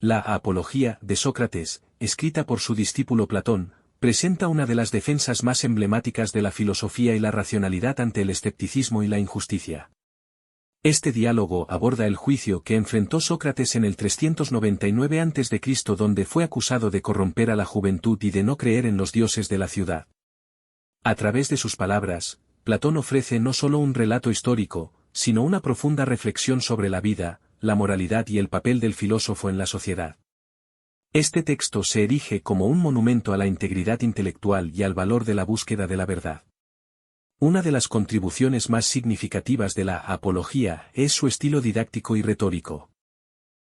La Apología de Sócrates, escrita por su discípulo Platón, presenta una de las defensas más emblemáticas de la filosofía y la racionalidad ante el escepticismo y la injusticia. Este diálogo aborda el juicio que enfrentó Sócrates en el 399 a.C., donde fue acusado de corromper a la juventud y de no creer en los dioses de la ciudad. A través de sus palabras, Platón ofrece no solo un relato histórico, sino una profunda reflexión sobre la vida, la moralidad y el papel del filósofo en la sociedad. Este texto se erige como un monumento a la integridad intelectual y al valor de la búsqueda de la verdad. Una de las contribuciones más significativas de la Apología es su estilo didáctico y retórico.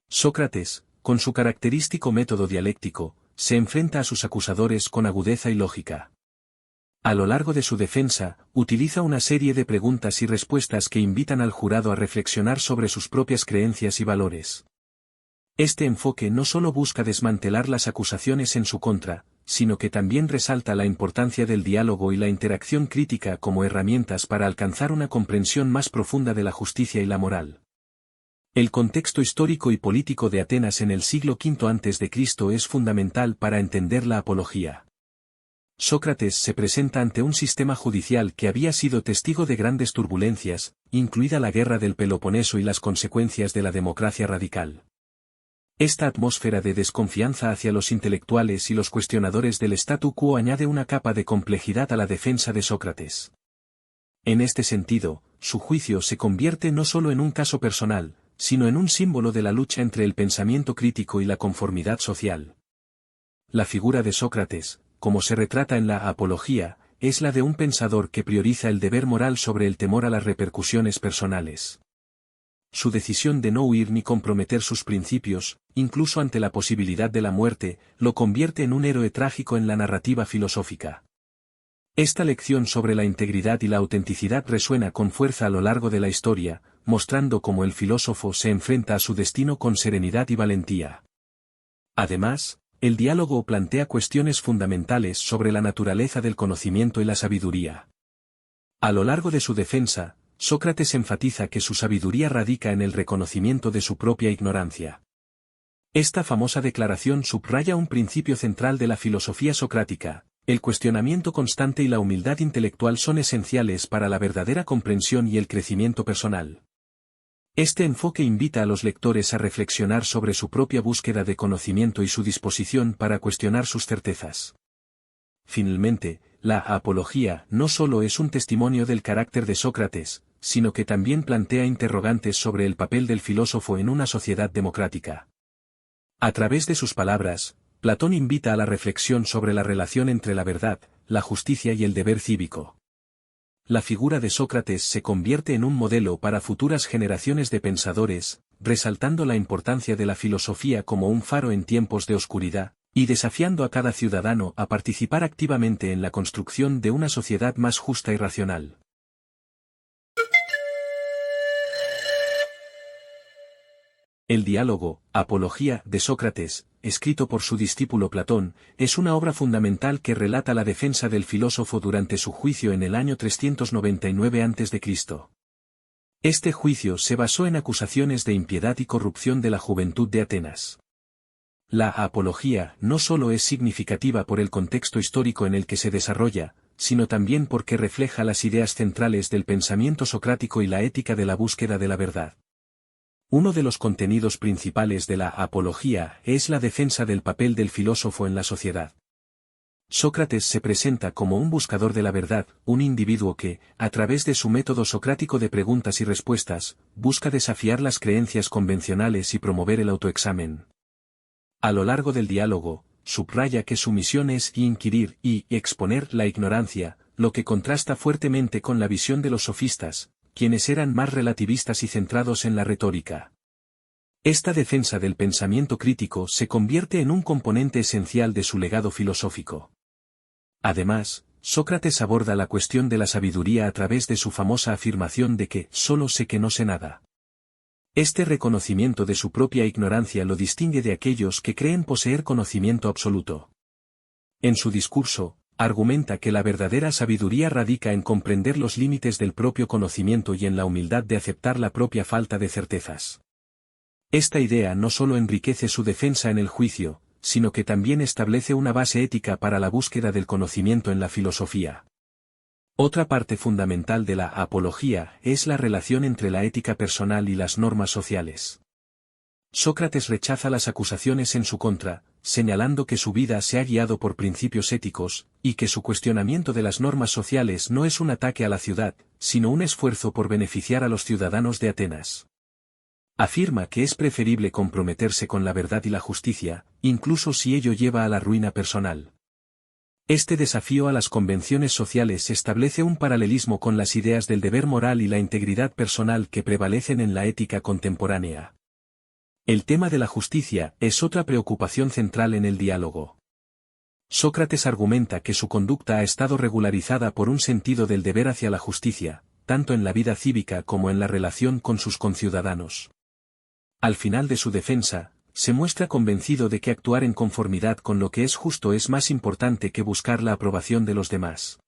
Sócrates, con su característico método dialéctico, se enfrenta a sus acusadores con agudeza y lógica. A lo largo de su defensa, utiliza una serie de preguntas y respuestas que invitan al jurado a reflexionar sobre sus propias creencias y valores. Este enfoque no solo busca desmantelar las acusaciones en su contra, sino que también resalta la importancia del diálogo y la interacción crítica como herramientas para alcanzar una comprensión más profunda de la justicia y la moral. El contexto histórico y político de Atenas en el siglo V a.C. es fundamental para entender la Apología. Sócrates se presenta ante un sistema judicial que había sido testigo de grandes turbulencias, incluida la guerra del Peloponeso y las consecuencias de la democracia radical. Esta atmósfera de desconfianza hacia los intelectuales y los cuestionadores del statu quo añade una capa de complejidad a la defensa de Sócrates. En este sentido, su juicio se convierte no solo en un caso personal, sino en un símbolo de la lucha entre el pensamiento crítico y la conformidad social. La figura de Sócrates, como se retrata en la Apología, es la de un pensador que prioriza el deber moral sobre el temor a las repercusiones personales. Su decisión de no huir ni comprometer sus principios, incluso ante la posibilidad de la muerte, lo convierte en un héroe trágico en la narrativa filosófica. Esta lección sobre la integridad y la autenticidad resuena con fuerza a lo largo de la historia, mostrando cómo el filósofo se enfrenta a su destino con serenidad y valentía. Además, el diálogo plantea cuestiones fundamentales sobre la naturaleza del conocimiento y la sabiduría. A lo largo de su defensa, Sócrates enfatiza que su sabiduría radica en el reconocimiento de su propia ignorancia. Esta famosa declaración subraya un principio central de la filosofía socrática: el cuestionamiento constante y la humildad intelectual son esenciales para la verdadera comprensión y el crecimiento personal. Este enfoque invita a los lectores a reflexionar sobre su propia búsqueda de conocimiento y su disposición para cuestionar sus certezas. Finalmente, la Apología no solo es un testimonio del carácter de Sócrates, sino que también plantea interrogantes sobre el papel del filósofo en una sociedad democrática. A través de sus palabras, Platón invita a la reflexión sobre la relación entre la verdad, la justicia y el deber cívico. La figura de Sócrates se convierte en un modelo para futuras generaciones de pensadores, resaltando la importancia de la filosofía como un faro en tiempos de oscuridad, y desafiando a cada ciudadano a participar activamente en la construcción de una sociedad más justa y racional. El diálogo, Apología de Sócrates, escrito por su discípulo Platón, es una obra fundamental que relata la defensa del filósofo durante su juicio en el año 399 a.C. Este juicio se basó en acusaciones de impiedad y corrupción de la juventud de Atenas. La Apología no solo es significativa por el contexto histórico en el que se desarrolla, sino también porque refleja las ideas centrales del pensamiento socrático y la ética de la búsqueda de la verdad. Uno de los contenidos principales de la Apología es la defensa del papel del filósofo en la sociedad. Sócrates se presenta como un buscador de la verdad, un individuo que, a través de su método socrático de preguntas y respuestas, busca desafiar las creencias convencionales y promover el autoexamen. A lo largo del diálogo, subraya que su misión es inquirir y exponer la ignorancia, lo que contrasta fuertemente con la visión de los sofistas, quienes eran más relativistas y centrados en la retórica. Esta defensa del pensamiento crítico se convierte en un componente esencial de su legado filosófico. Además, Sócrates aborda la cuestión de la sabiduría a través de su famosa afirmación de que «solo sé que no sé nada». Este reconocimiento de su propia ignorancia lo distingue de aquellos que creen poseer conocimiento absoluto. En su discurso, argumenta que la verdadera sabiduría radica en comprender los límites del propio conocimiento y en la humildad de aceptar la propia falta de certezas. Esta idea no solo enriquece su defensa en el juicio, sino que también establece una base ética para la búsqueda del conocimiento en la filosofía. Otra parte fundamental de la apología es la relación entre la ética personal y las normas sociales. Sócrates rechaza las acusaciones en su contra, señalando que su vida se ha guiado por principios éticos, y que su cuestionamiento de las normas sociales no es un ataque a la ciudad, sino un esfuerzo por beneficiar a los ciudadanos de Atenas. Afirma que es preferible comprometerse con la verdad y la justicia, incluso si ello lleva a la ruina personal. Este desafío a las convenciones sociales establece un paralelismo con las ideas del deber moral y la integridad personal que prevalecen en la ética contemporánea. El tema de la justicia es otra preocupación central en el diálogo. Sócrates argumenta que su conducta ha estado regularizada por un sentido del deber hacia la justicia, tanto en la vida cívica como en la relación con sus conciudadanos. Al final de su defensa, se muestra convencido de que actuar en conformidad con lo que es justo es más importante que buscar la aprobación de los demás.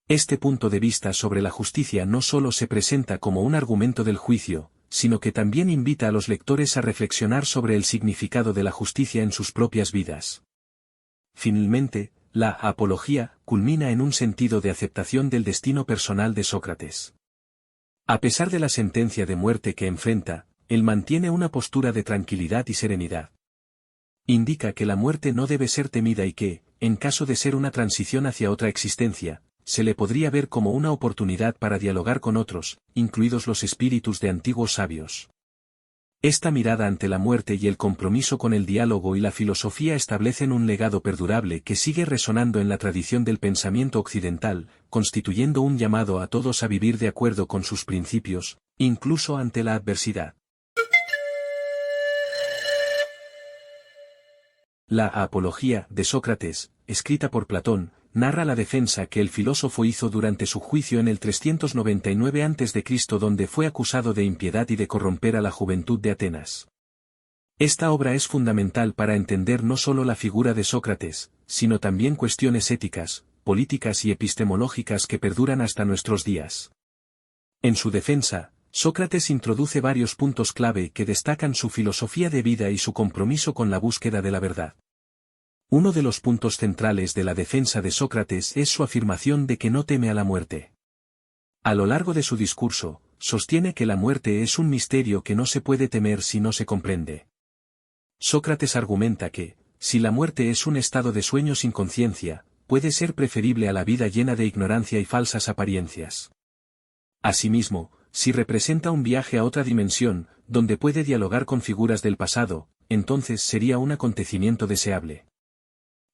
Este punto de vista sobre la justicia no solo se presenta como un argumento del juicio, sino que también invita a los lectores a reflexionar sobre el significado de la justicia en sus propias vidas. Finalmente, la apología culmina en un sentido de aceptación del destino personal de Sócrates. A pesar de la sentencia de muerte que enfrenta, él mantiene una postura de tranquilidad y serenidad. Indica que la muerte no debe ser temida y que, en caso de ser una transición hacia otra existencia, se le podría ver como una oportunidad para dialogar con otros, incluidos los espíritus de antiguos sabios. Esta mirada ante la muerte y el compromiso con el diálogo y la filosofía establecen un legado perdurable que sigue resonando en la tradición del pensamiento occidental, constituyendo un llamado a todos a vivir de acuerdo con sus principios, incluso ante la adversidad. La Apología de Sócrates, escrita por Platón, narra la defensa que el filósofo hizo durante su juicio en el 399 a.C., donde fue acusado de impiedad y de corromper a la juventud de Atenas. Esta obra es fundamental para entender no solo la figura de Sócrates, sino también cuestiones éticas, políticas y epistemológicas que perduran hasta nuestros días. En su defensa, Sócrates introduce varios puntos clave que destacan su filosofía de vida y su compromiso con la búsqueda de la verdad. Uno de los puntos centrales de la defensa de Sócrates es su afirmación de que no teme a la muerte. A lo largo de su discurso, sostiene que la muerte es un misterio que no se puede temer si no se comprende. Sócrates argumenta que, si la muerte es un estado de sueño sin conciencia, puede ser preferible a la vida llena de ignorancia y falsas apariencias. Asimismo, si representa un viaje a otra dimensión, donde puede dialogar con figuras del pasado, entonces sería un acontecimiento deseable.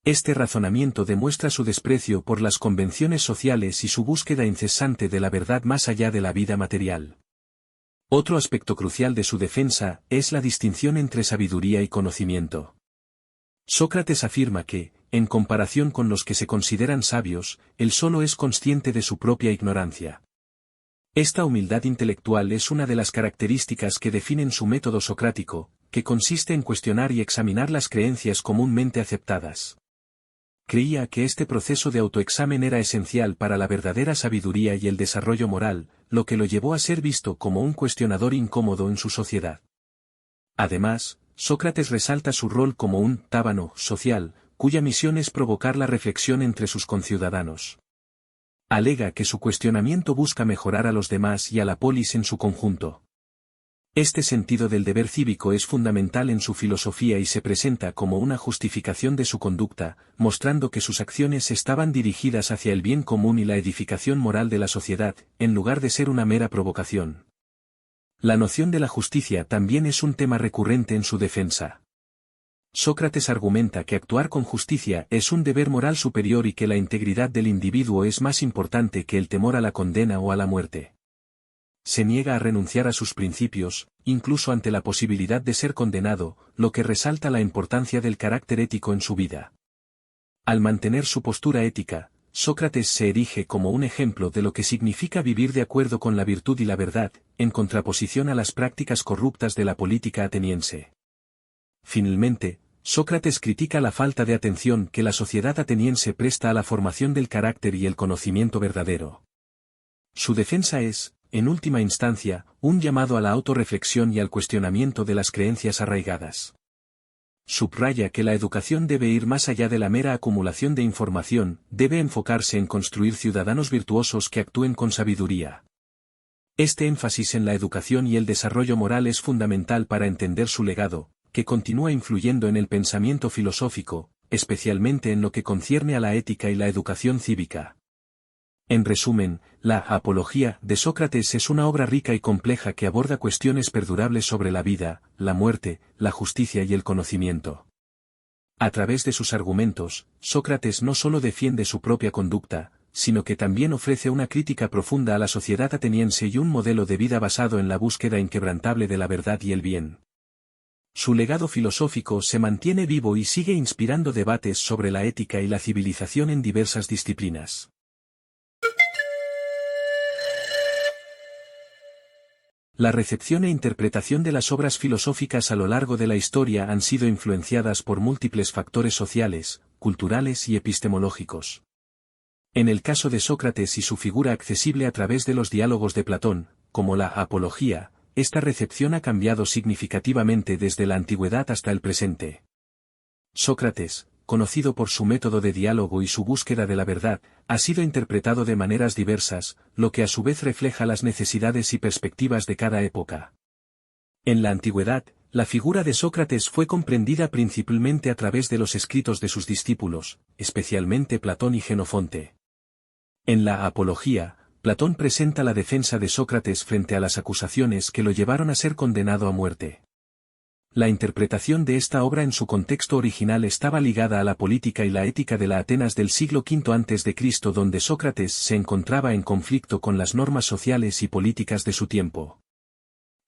Este razonamiento demuestra su desprecio por las convenciones sociales y su búsqueda incesante de la verdad más allá de la vida material. Otro aspecto crucial de su defensa es la distinción entre sabiduría y conocimiento. Sócrates afirma que, en comparación con los que se consideran sabios, él solo es consciente de su propia ignorancia. Esta humildad intelectual es una de las características que definen su método socrático, que consiste en cuestionar y examinar las creencias comúnmente aceptadas. Creía que este proceso de autoexamen era esencial para la verdadera sabiduría y el desarrollo moral, lo que lo llevó a ser visto como un cuestionador incómodo en su sociedad. Además, Sócrates resalta su rol como un tábano social, cuya misión es provocar la reflexión entre sus conciudadanos. Alega que su cuestionamiento busca mejorar a los demás y a la polis en su conjunto. Este sentido del deber cívico es fundamental en su filosofía y se presenta como una justificación de su conducta, mostrando que sus acciones estaban dirigidas hacia el bien común y la edificación moral de la sociedad, en lugar de ser una mera provocación. La noción de la justicia también es un tema recurrente en su defensa. Sócrates argumenta que actuar con justicia es un deber moral superior y que la integridad del individuo es más importante que el temor a la condena o a la muerte. Se niega a renunciar a sus principios, incluso ante la posibilidad de ser condenado, lo que resalta la importancia del carácter ético en su vida. Al mantener su postura ética, Sócrates se erige como un ejemplo de lo que significa vivir de acuerdo con la virtud y la verdad, en contraposición a las prácticas corruptas de la política ateniense. Finalmente, Sócrates critica la falta de atención que la sociedad ateniense presta a la formación del carácter y el conocimiento verdadero. Su defensa es, en última instancia, un llamado a la autorreflexión y al cuestionamiento de las creencias arraigadas. Subraya que la educación debe ir más allá de la mera acumulación de información, debe enfocarse en construir ciudadanos virtuosos que actúen con sabiduría. Este énfasis en la educación y el desarrollo moral es fundamental para entender su legado, que continúa influyendo en el pensamiento filosófico, especialmente en lo que concierne a la ética y la educación cívica. En resumen, la Apología de Sócrates es una obra rica y compleja que aborda cuestiones perdurables sobre la vida, la muerte, la justicia y el conocimiento. A través de sus argumentos, Sócrates no solo defiende su propia conducta, sino que también ofrece una crítica profunda a la sociedad ateniense y un modelo de vida basado en la búsqueda inquebrantable de la verdad y el bien. Su legado filosófico se mantiene vivo y sigue inspirando debates sobre la ética y la civilización en diversas disciplinas. La recepción e interpretación de las obras filosóficas a lo largo de la historia han sido influenciadas por múltiples factores sociales, culturales y epistemológicos. En el caso de Sócrates y su figura accesible a través de los diálogos de Platón, como la Apología, esta recepción ha cambiado significativamente desde la antigüedad hasta el presente. Sócrates, conocido por su método de diálogo y su búsqueda de la verdad, ha sido interpretado de maneras diversas, lo que a su vez refleja las necesidades y perspectivas de cada época. En la antigüedad, la figura de Sócrates fue comprendida principalmente a través de los escritos de sus discípulos, especialmente Platón y Jenofonte. En la Apología, Platón presenta la defensa de Sócrates frente a las acusaciones que lo llevaron a ser condenado a muerte. La interpretación de esta obra en su contexto original estaba ligada a la política y la ética de la Atenas del siglo V a.C., donde Sócrates se encontraba en conflicto con las normas sociales y políticas de su tiempo.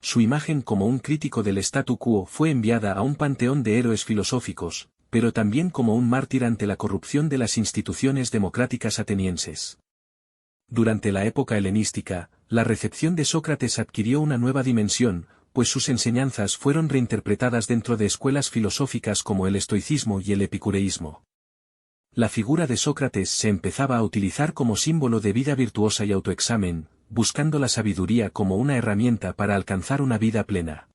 Su imagen como un crítico del statu quo fue enviada a un panteón de héroes filosóficos, pero también como un mártir ante la corrupción de las instituciones democráticas atenienses. Durante la época helenística, la recepción de Sócrates adquirió una nueva dimensión, pues sus enseñanzas fueron reinterpretadas dentro de escuelas filosóficas como el estoicismo y el epicureísmo. La figura de Sócrates se empezaba a utilizar como símbolo de vida virtuosa y autoexamen, buscando la sabiduría como una herramienta para alcanzar una vida plena.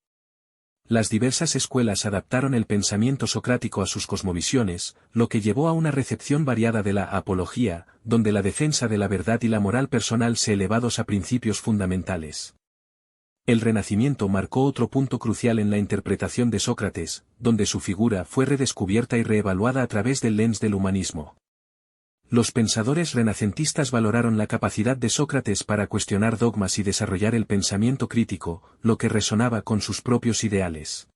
Las diversas escuelas adaptaron el pensamiento socrático a sus cosmovisiones, lo que llevó a una recepción variada de la Apología, donde la defensa de la verdad y la moral personal se elevados a principios fundamentales. El Renacimiento marcó otro punto crucial en la interpretación de Sócrates, donde su figura fue redescubierta y reevaluada a través del lens del humanismo. Los pensadores renacentistas valoraron la capacidad de Sócrates para cuestionar dogmas y desarrollar el pensamiento crítico, lo que resonaba con sus propios ideales.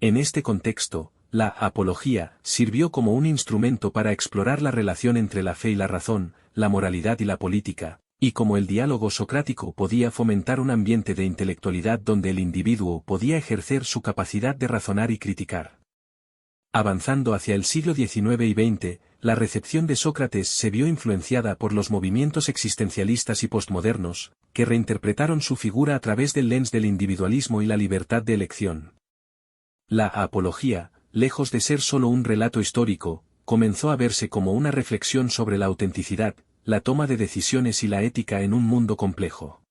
En este contexto, la Apología sirvió como un instrumento para explorar la relación entre la fe y la razón, la moralidad y la política, y como el diálogo socrático podía fomentar un ambiente de intelectualidad donde el individuo podía ejercer su capacidad de razonar y criticar. Avanzando hacia el siglo XIX y XX, la recepción de Sócrates se vio influenciada por los movimientos existencialistas y postmodernos, que reinterpretaron su figura a través del lens del individualismo y la libertad de elección. La Apología, lejos de ser solo un relato histórico, comenzó a verse como una reflexión sobre la autenticidad, la toma de decisiones y la ética en un mundo complejo.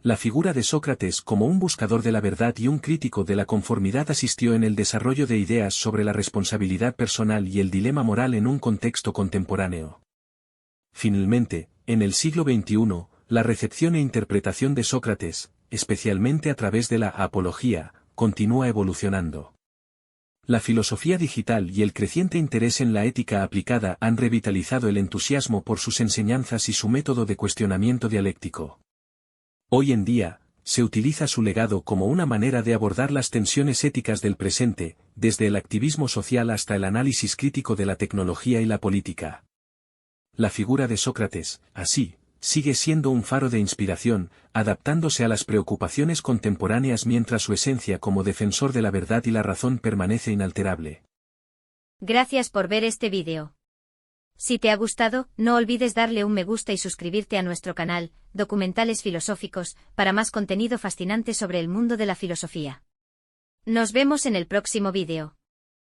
La figura de Sócrates como un buscador de la verdad y un crítico de la conformidad asistió en el desarrollo de ideas sobre la responsabilidad personal y el dilema moral en un contexto contemporáneo. Finalmente, en el siglo XXI, la recepción e interpretación de Sócrates, especialmente a través de la Apología, continúa evolucionando. La filosofía digital y el creciente interés en la ética aplicada han revitalizado el entusiasmo por sus enseñanzas y su método de cuestionamiento dialéctico. Hoy en día, se utiliza su legado como una manera de abordar las tensiones éticas del presente, desde el activismo social hasta el análisis crítico de la tecnología y la política. La figura de Sócrates, así, sigue siendo un faro de inspiración, adaptándose a las preocupaciones contemporáneas mientras su esencia como defensor de la verdad y la razón permanece inalterable. Gracias por ver este vídeo. Si te ha gustado, no olvides darle un me gusta y suscribirte a nuestro canal, Documentales Filosóficos, para más contenido fascinante sobre el mundo de la filosofía. Nos vemos en el próximo vídeo.